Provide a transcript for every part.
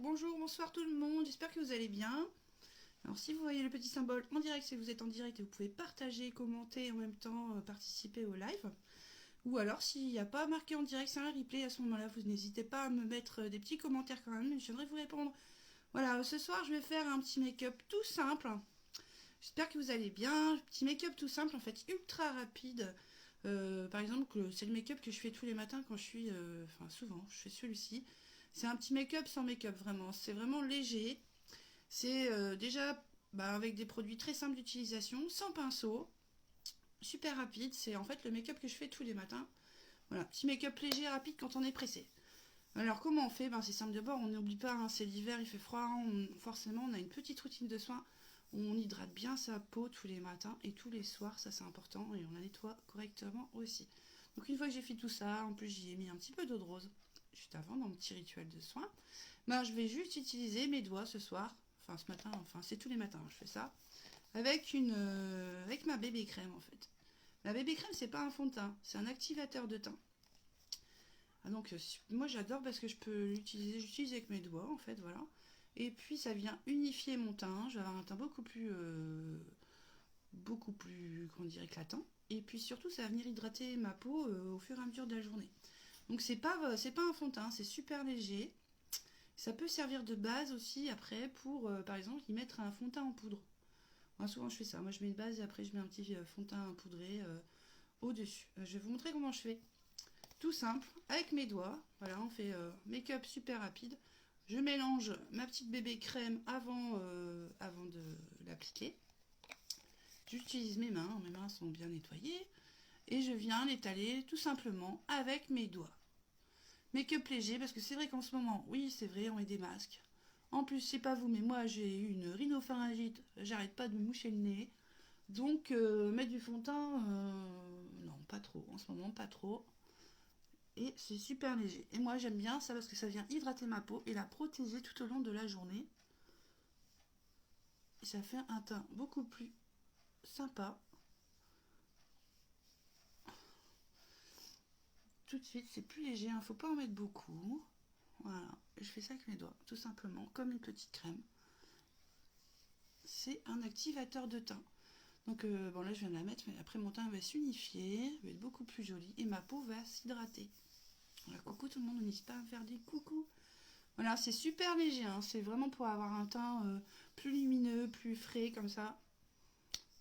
bonjour, bonsoir tout le monde, j'espère que vous allez bien. Alors si vous voyez le petit symbole en direct, c'est que vous êtes en direct et vous pouvez partager, commenter et en même temps participer au live. Ou alors s'il n'y a pas marqué en direct, c'est un replay, à ce moment-là, vous n'hésitez pas à me mettre des petits commentaires quand même, je viendrai vous répondre. Voilà, ce soir je vais faire un petit make-up tout simple. J'espère que vous allez bien. Petit make-up tout simple, en fait, ultra rapide. Par exemple, c'est le make-up que je fais tous les matins quand je suis... Enfin, souvent, je fais celui-ci. C'est un petit make-up sans make-up, vraiment. C'est vraiment léger. C'est déjà avec des produits très simples d'utilisation, sans pinceau. Super rapide. C'est en fait le make-up que je fais tous les matins. Voilà, petit make-up léger, rapide quand on est pressé. Alors, comment on fait? C'est simple d'abord, on n'oublie pas, hein, c'est l'hiver, il fait froid. Forcément, on a une petite routine de soins. On hydrate bien sa peau tous les matins et tous les soirs, ça c'est important, et on la nettoie correctement aussi. Donc une fois que j'ai fait tout ça, en plus j'y ai mis un petit peu d'eau de rose juste avant dans mon petit rituel de soin. Je vais juste utiliser mes doigts ce soir, enfin ce matin, enfin c'est tous les matins je fais ça, avec avec ma bébé crème en fait. La bébé crème c'est pas un fond de teint, c'est un activateur de teint. Donc moi j'adore parce que je peux l'utiliser, j'utilise avec mes doigts en fait, voilà. Et puis ça vient unifier mon teint, je vais avoir un teint beaucoup plus, comment dire, éclatant. Et puis surtout ça va venir hydrater ma peau au fur et à mesure de la journée. Donc c'est pas un fond de teint, c'est super léger. Ça peut servir de base aussi après pour par exemple y mettre un fond de teint en poudre. Moi souvent je fais ça, moi je mets une base et après je mets un petit fond de teint poudré au dessus. Je vais vous montrer comment je fais. Tout simple, avec mes doigts. Voilà, on fait make-up super rapide. Je mélange ma petite bébé crème avant de l'appliquer. J'utilise mes mains sont bien nettoyées. Et je viens l'étaler tout simplement avec mes doigts. Make-up léger, parce que c'est vrai qu'en ce moment, oui c'est vrai, on met des masques. En plus, c'est pas vous, mais moi j'ai eu une rhinopharyngite, j'arrête pas de me moucher le nez. Donc mettre du fond de teint, non pas trop, en ce moment pas trop. Et c'est super léger. Et moi j'aime bien ça parce que ça vient hydrater ma peau et la protéger tout au long de la journée. Et ça fait un teint beaucoup plus sympa. Tout de suite, c'est plus léger, il faut pas en mettre beaucoup. Voilà, et je fais ça avec mes doigts, tout simplement, comme une petite crème. C'est un activateur de teint. Donc bon là je viens de la mettre, mais après mon teint va s'unifier, va être beaucoup plus joli et ma peau va s'hydrater. Voilà, coucou tout le monde, n'hésite pas à me faire des coucous. Voilà, c'est super léger, hein. C'est vraiment pour avoir un teint plus lumineux, plus frais, comme ça.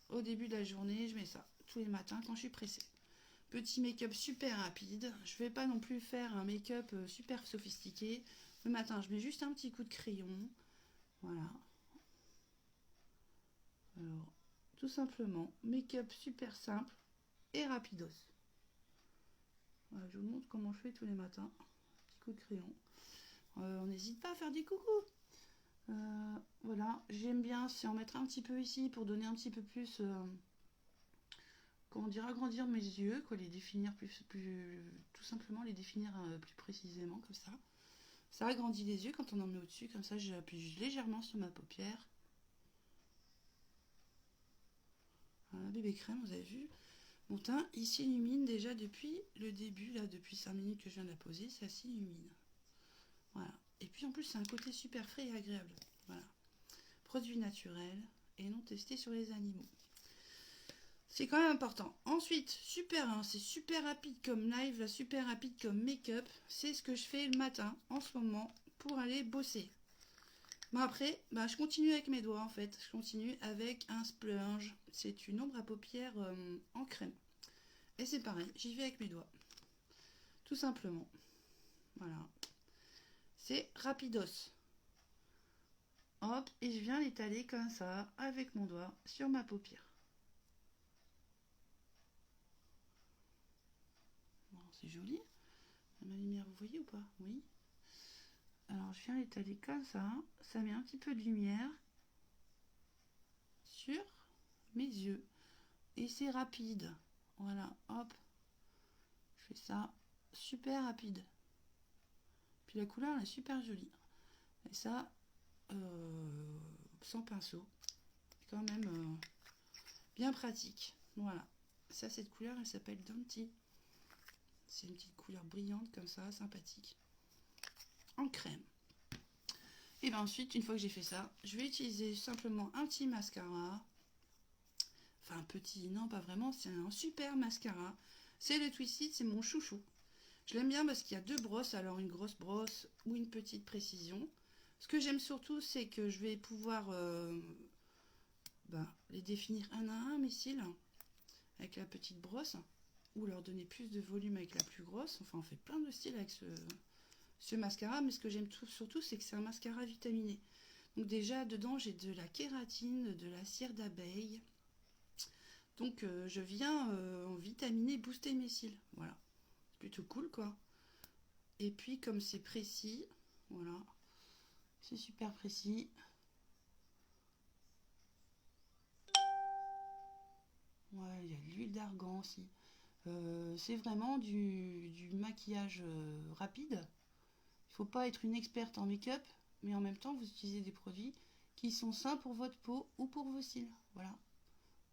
Au début de la journée, je mets ça tous les matins quand je suis pressée. Petit make-up super rapide. Je vais pas non plus faire un make-up super sophistiqué. Le matin, je mets juste un petit coup de crayon. Voilà. Alors, tout simplement, make-up super simple et rapidos. Voilà, je vous montre comment je fais tous les matins. Petit coup de crayon. On n'hésite pas à faire des coucous. Voilà, j'aime bien c'est en mettre un petit peu ici pour donner un petit peu plus, comment dire, agrandir mes yeux, quoi, les définir tout simplement les définir plus précisément comme ça. Ça agrandit les yeux quand on en met au-dessus, comme ça j'appuie légèrement sur ma paupière. Voilà, bébé crème, vous avez vu. Mon teint, il s'illumine déjà depuis le début, là, depuis 5 minutes que je viens de la poser, ça s'illumine. Voilà. Et puis en plus, c'est un côté super frais et agréable. Voilà. Produit naturel et non testé sur les animaux. C'est quand même important. Ensuite, c'est super rapide comme live, super rapide comme make-up. C'est ce que je fais le matin, en ce moment, pour aller bosser. Bon après, je continue avec mes doigts en fait. Je continue avec un splurge. C'est une ombre à paupières en crème. Et c'est pareil, j'y vais avec mes doigts. Tout simplement. Voilà. C'est rapidos. Hop, et je viens l'étaler comme ça, avec mon doigt, sur ma paupière. Bon, c'est joli. Ma lumière, vous voyez ou pas? Oui. Alors, je viens l'étaler comme ça. Ça met un petit peu de lumière sur mes yeux. Et c'est rapide. Voilà, hop. Je fais ça super rapide. Puis la couleur, elle est super jolie. Et ça, sans pinceau. C'est quand même bien pratique. Voilà. Ça, cette couleur, elle s'appelle Dainty. C'est une petite couleur brillante comme ça, sympathique. En crème. Et bien ensuite, une fois que j'ai fait ça, je vais utiliser simplement un petit mascara. Enfin, un petit, non pas vraiment, c'est un super mascara. C'est le Twisted, c'est mon chouchou. Je l'aime bien parce qu'il y a deux brosses, alors une grosse brosse ou une petite précision. Ce que j'aime surtout, c'est que je vais pouvoir les définir un à un, mes cils, avec la petite brosse, ou leur donner plus de volume avec la plus grosse. Enfin, on fait plein de styles avec ce mascara, mais ce que j'aime surtout, c'est que c'est un mascara vitaminé. Donc déjà, dedans, j'ai de la kératine, de la cire d'abeille. Donc je viens en vitaminer, booster mes cils. Voilà, c'est plutôt cool, quoi. Et puis, comme c'est précis, voilà, c'est super précis. Ouais, il y a de l'huile d'argan aussi. C'est vraiment du maquillage rapide. Il ne faut pas être une experte en make-up, mais en même temps, vous utilisez des produits qui sont sains pour votre peau ou pour vos cils. Voilà.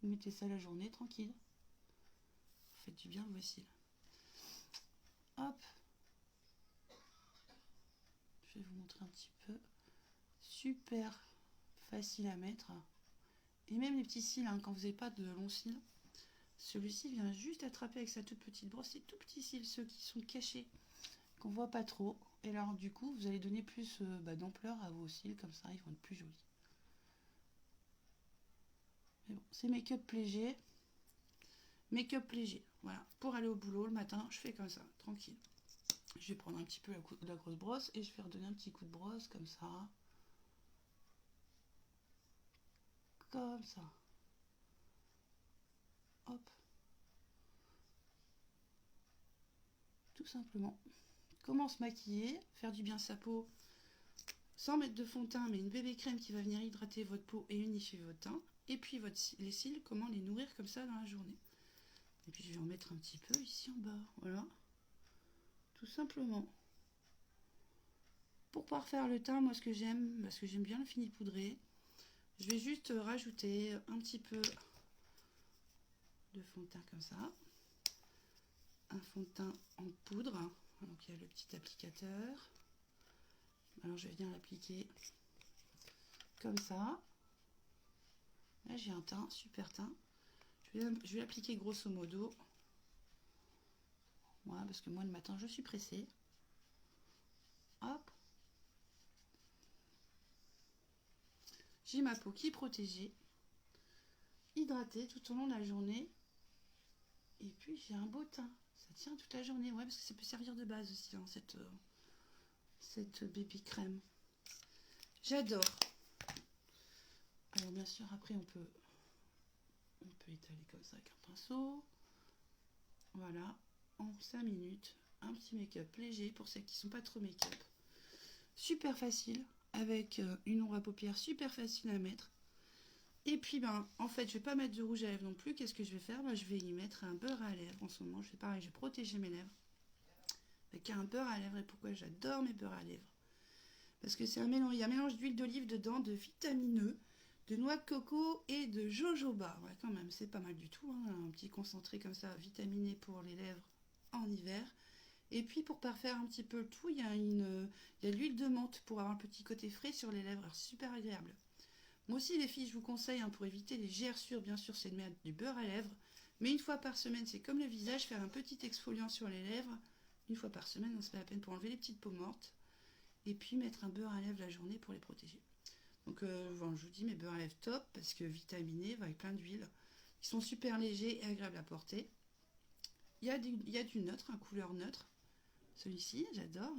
Vous mettez ça la journée, tranquille. Vous faites du bien à vos cils. Hop. Je vais vous montrer un petit peu. Super facile à mettre. Et même les petits cils, hein, quand vous n'avez pas de longs cils, celui-ci vient juste attraper avec sa toute petite brosse ces tout petits cils, ceux qui sont cachés, qu'on voit pas trop. Et alors du coup, vous allez donner plus d'ampleur à vos cils, comme ça ils vont être plus jolis. Mais bon, c'est make-up léger. Make-up léger, voilà. Pour aller au boulot le matin, je fais comme ça, tranquille. Je vais prendre un petit peu la grosse brosse et je vais redonner un petit coup de brosse comme ça. Comme ça. Hop. Tout simplement. Comment se maquiller, faire du bien à sa peau sans mettre de fond de teint, mais une bébé crème qui va venir hydrater votre peau et unifier votre teint. Et puis les cils, comment les nourrir comme ça dans la journée. Et puis je vais en mettre un petit peu ici en bas, voilà. Tout simplement. Pour parfaire le teint, moi ce que j'aime, parce que j'aime bien le fini poudré, je vais juste rajouter un petit peu de fond de teint comme ça. Un fond de teint en poudre. Donc il y a le petit applicateur. Alors je vais venir l'appliquer comme ça. Là j'ai un teint, super teint. Je vais l'appliquer grosso modo. Voilà, parce que moi le matin je suis pressée. Hop. J'ai ma peau qui est protégée, hydratée tout au long de la journée. Et puis j'ai un beau teint. Ça tient toute la journée. Ouais, parce que ça peut servir de base aussi, hein, cette baby crème. J'adore. Alors bien sûr, après on peut étaler comme ça avec un pinceau. Voilà, en 5 minutes, un petit make-up léger pour celles qui ne sont pas trop make-up. Super facile, avec une ombre à paupières super facile à mettre. Et puis en fait je vais pas mettre de rouge à lèvres non plus. Qu'est-ce que je vais faire? Je vais y mettre un beurre à lèvres en ce moment. Je fais pareil, je vais protéger mes lèvres avec un beurre à lèvres. Et pourquoi j'adore mes beurres à lèvres? Parce que c'est un mélange, il y a un mélange d'huile d'olive dedans, de vitamineux, de noix de coco et de jojoba. Ouais, quand même, c'est pas mal du tout, hein, un petit concentré comme ça, vitaminé pour les lèvres en hiver. Et puis pour parfaire un petit peu le tout, il y a de l'huile de menthe pour avoir un petit côté frais sur les lèvres, super agréable. Moi aussi les filles, je vous conseille, hein, pour éviter les gerçures, bien sûr, c'est de mettre du beurre à lèvres. Mais une fois par semaine, c'est comme le visage, faire un petit exfoliant sur les lèvres. Une fois par semaine, c'est pas la peine pour enlever les petites peaux mortes. Et puis mettre un beurre à lèvres la journée pour les protéger. Donc je vous dis, mes beurres à lèvres top, parce que vitaminés, avec plein d'huile, qui sont super légers et agréables à porter. Il y a du neutre, un couleur neutre. Celui-ci, j'adore.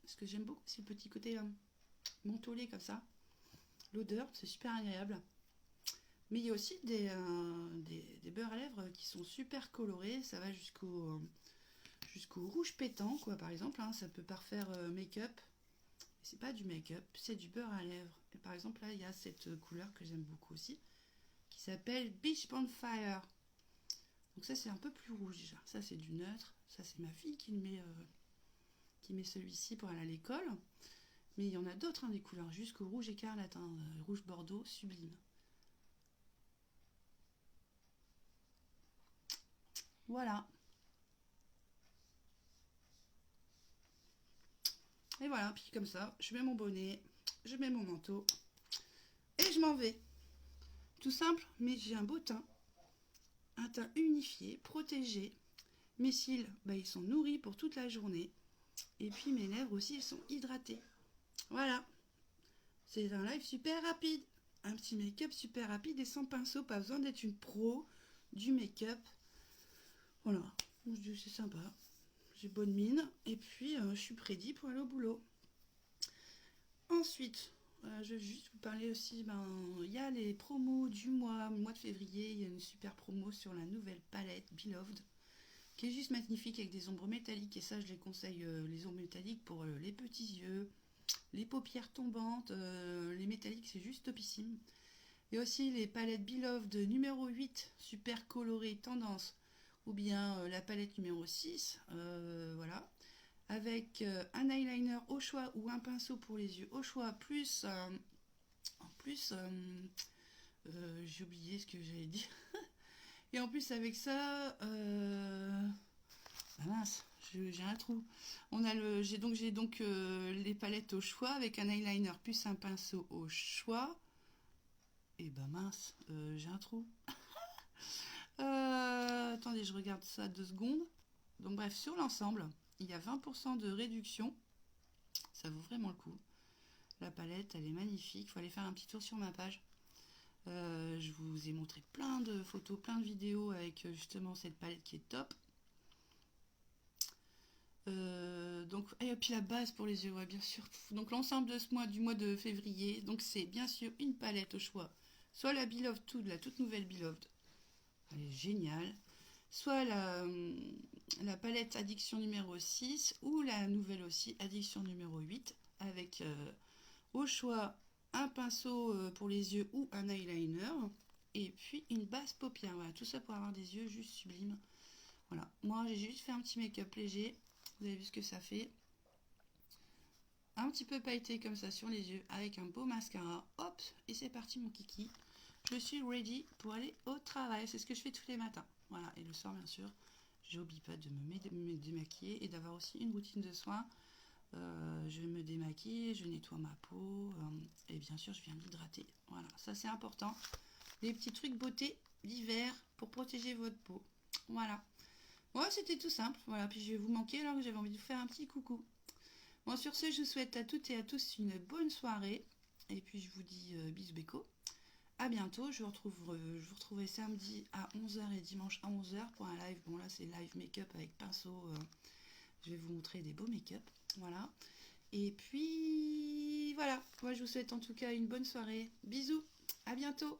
Ce que j'aime beaucoup, c'est le petit côté mentholé comme ça. L'odeur, c'est super agréable. Mais il y a aussi des beurres à lèvres qui sont super colorés. Ça va jusqu'au rouge pétant, quoi, par exemple. Hein, ça peut parfaire make-up. C'est pas du make-up, c'est du beurre à lèvres. Et par exemple, là, il y a cette couleur que j'aime beaucoup aussi, qui s'appelle Beach Bonfire. Donc ça, c'est un peu plus rouge déjà. Ça, c'est du neutre. Ça, c'est ma fille qui met celui-ci pour aller à l'école. Mais il y en a d'autres, hein, des couleurs jusqu'au rouge écarlate, hein, rouge bordeaux, sublime. Voilà. Et voilà, puis comme ça, je mets mon bonnet, je mets mon manteau et je m'en vais. Tout simple, mais j'ai un beau teint. Un teint unifié, protégé. Mes cils, ils sont nourris pour toute la journée. Et puis mes lèvres aussi, elles sont hydratées. Voilà. C'est un live super rapide. Un petit make-up super rapide et sans pinceau. Pas besoin d'être une pro du make-up. Voilà. C'est sympa. J'ai bonne mine. Et puis, je suis ready pour aller au boulot. Ensuite, je vais juste vous parler aussi. Il y a les promos du mois de février. Il y a une super promo sur la nouvelle palette Beloved, qui est juste magnifique avec des ombres métalliques. Et ça, je les conseille, les ombres métalliques pour les petits yeux, les paupières tombantes, les métalliques, c'est juste topissime. Et aussi les palettes Beloved numéro 8, super colorée tendance, ou bien la palette numéro 6, voilà, avec un eyeliner au choix ou un pinceau pour les yeux au choix, plus, en plus, j'ai oublié ce que j'avais dit. Et en plus avec ça, mince, j'ai un trou. J'ai donc les palettes au choix avec un eyeliner plus un pinceau au choix. Et mince, j'ai un trou. Attendez, je regarde ça 2 secondes. Donc bref, sur l'ensemble, il y a 20% de réduction. Ça vaut vraiment le coup. La palette, elle est magnifique. Il faut aller faire un petit tour sur ma page. Je vous ai montré plein de photos, plein de vidéos avec justement cette palette qui est top. Et puis la base pour les yeux, ouais, bien sûr. Donc l'ensemble de du mois de février, donc c'est bien sûr une palette au choix. Soit la Beloved 2, la toute nouvelle Beloved, elle est géniale. Soit la palette Addiction numéro 6 ou la nouvelle aussi, Addiction numéro 8, avec au choix un pinceau pour les yeux ou un eyeliner, et puis une base paupière. Voilà, tout ça pour avoir des yeux juste sublimes. Voilà, moi j'ai juste fait un petit make-up léger. Vous avez vu ce que ça fait. Un petit peu pailleté comme ça sur les yeux avec un beau mascara. Hop, et c'est parti mon kiki. Je suis ready pour aller au travail. C'est ce que je fais tous les matins. Voilà, et le soir bien sûr, j'oublie pas de me démaquiller et d'avoir aussi une routine de soins. Je me démaquille, je nettoie ma peau et bien sûr je viens l'hydrater. Voilà, ça c'est important. Les petits trucs beauté d'hiver pour protéger votre peau. Voilà. Moi, c'était tout simple. Voilà, puis je vais vous manquer alors que j'avais envie de vous faire un petit coucou. Bon, sur ce, je vous souhaite à toutes et à tous une bonne soirée. Et puis, je vous dis bisous béco. À bientôt. Je vous retrouverai samedi à 11h et dimanche à 11h pour un live. Bon, là, c'est live make-up avec pinceau. Je vais vous montrer des beaux make-up. Voilà. Et puis, voilà. Moi, je vous souhaite en tout cas une bonne soirée. Bisous. À bientôt.